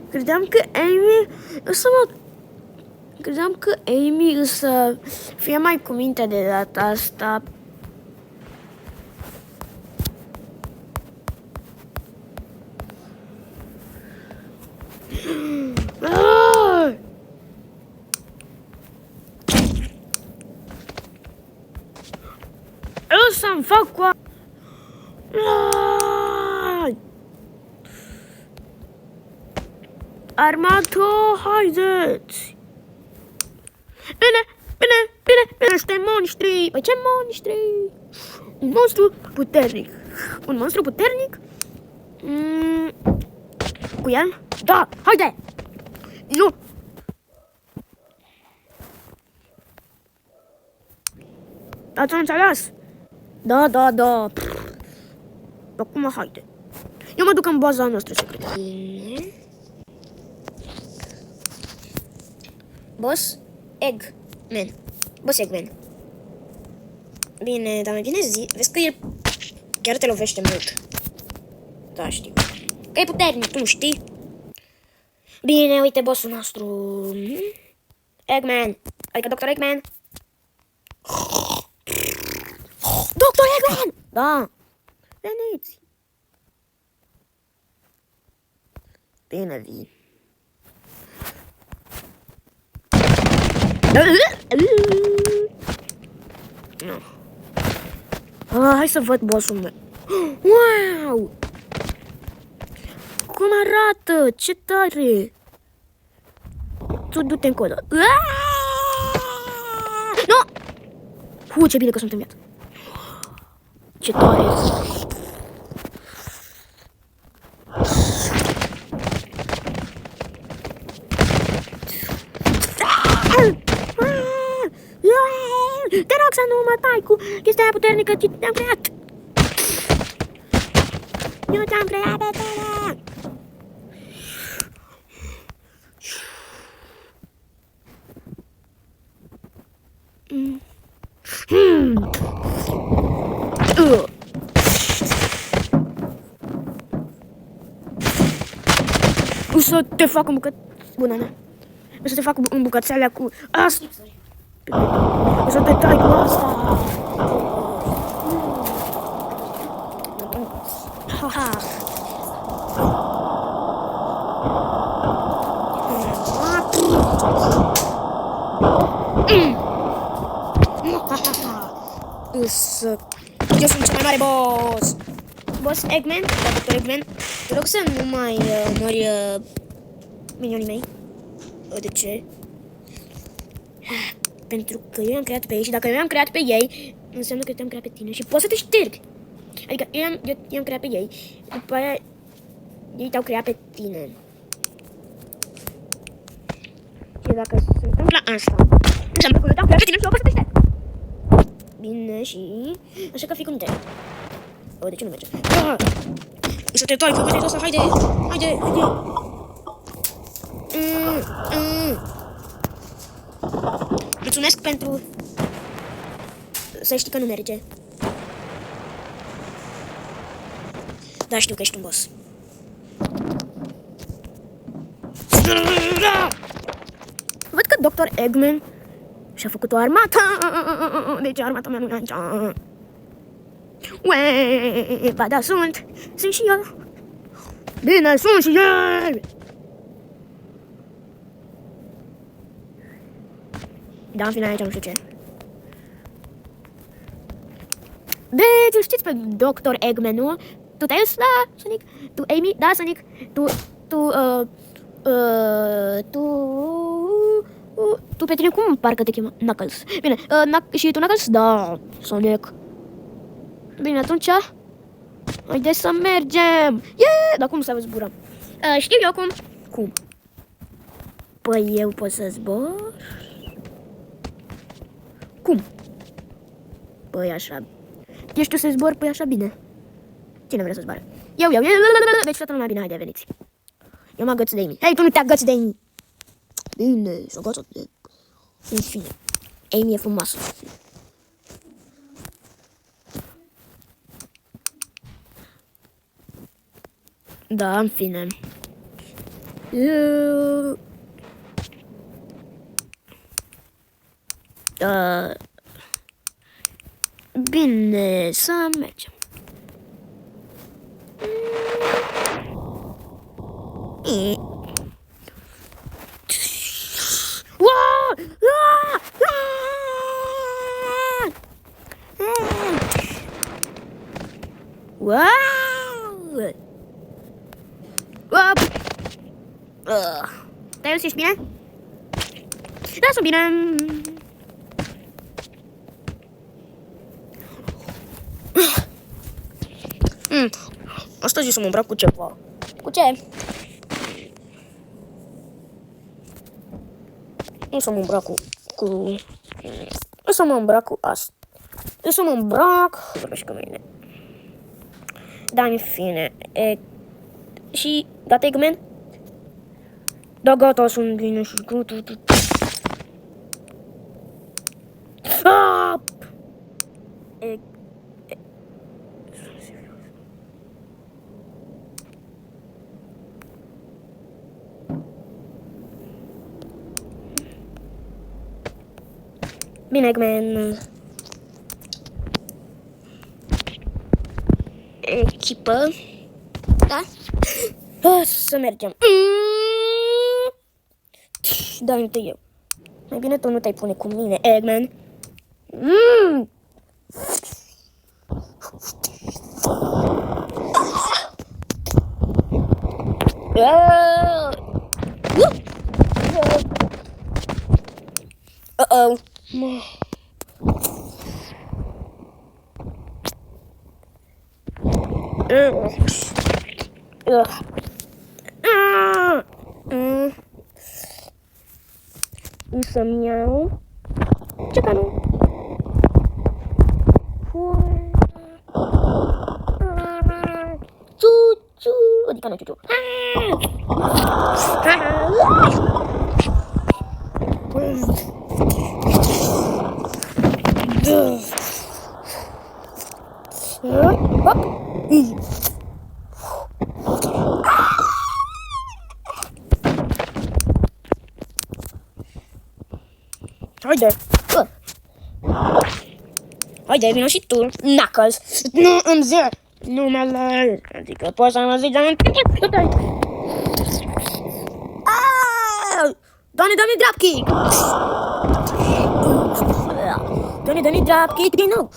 Credeam că Amy Credeam că Amy o să fie mai cu minte de data asta. Eu să-mi fac cu Armato, haideți! Bine, suntem monștri! Păi ce monștri? Un monstru puternic. Un monstru puternic? Cu el? Da, haide! Nu! Ați înțeles? Da. Acum haide. Eu mă duc în baza noastră secretă. Bine. Boss Eggman. Boss Eggman. Bine, dar mai bine vezi că el chiar te lovește mult. Da, știu. Că e puternic, tu nu știi? Bine, uite bossul nostru. Eggman. Adică Dr. Eggman. Dr. Eggman! Da. Veniți. Bine, vin. Hai să văd bossul meu. Wow! Cum arată? Ce tare! Tu du-te încolo. Nu! Ce bine că sunt în viață. Ce tare! Te rog să nu mă tai cu chestia aia puternică ce te-am creat. Eu te-am creat pe tine. O să te fac un bucăț... Bună, ne? O să te fac un bucățelea cu asta. O să te tai cu asta. Eu sunt cel mai mare boss. Boss Eggman, Dr. Eggman. Te rog să nu mai mori minionii mei. De ce? Pentru că eu i-am creat pe ei și dacă eu i-am creat pe ei, înseamnă că te-am creat pe tine și poți să te șterg. Adică eu i-am creat pe ei, după aia ei te-au creat pe tine. Și dacă se întâmplă asta, înseamnă că eu te-am creat pe tine și eu pot să te șterg. Bine și... Așa că fii cu minte. De ce nu merge? Să te tai cu bătetul ăsta, haide! Mulțumesc pentru... Să știi că nu merge. Da, știu că ești un boss. Văd că Dr. Eggman și-a făcut o armată. Deci armata mea nu e aici. Uee, ba da, sunt și eu. Bine, sunt și eu. Da, în final aici nu știu ce. Deci, îl știți pe Dr. Eggman, nu? Tu Tails, da, Sonic. Tu Amy, da, Sonic. Tu pe tine cum parcă te chemă? Knuckles. Bine, și tu Knuckles? Da, Sonic. Bine, atunci haideți să mergem. Yeah! Dar cum să vă zburăm? Știu eu cum. Cum? Păi eu pot să zbor? Cum? Păi așa. Eu știu să zbor, păi așa bine. Cine vrea să zboare? Eu. Deci toată lumea bine, haide, veniți. Eu mă agăț de Amy. Hei, tu nu te agăți de Amy. Bine, s-o agăță de... În fine. Amy e frumoasă. Da, în fine. Bine, să mergem. Wow! Te auzi, ești bine? Da, sunt bine. Astăzi o să mă îmbrac cu ceva. Cu ce? O să mă îmbrac o să mă îmbrac cu asta. O să mă îmbrac. Vorbești cu mine. Da, în fine. Și gata, Eggman? Da, gata, sunt bine și gata. Bine, Eggman. Echipă. Da? Să mergem. Da, uite eu. Mai bine tu nu te-ai pune cu mine, Eggman. Uh-oh. Să-mi iau cecanul. Ciu-ciu. Adică nu ciu-ciu. Hop. Haide! Haide, vino și tu, Knuckles! Nu îmi zic numele! Adică poți să mă zici, dar Doamne, dropkick! Doamne, dropkick din nou!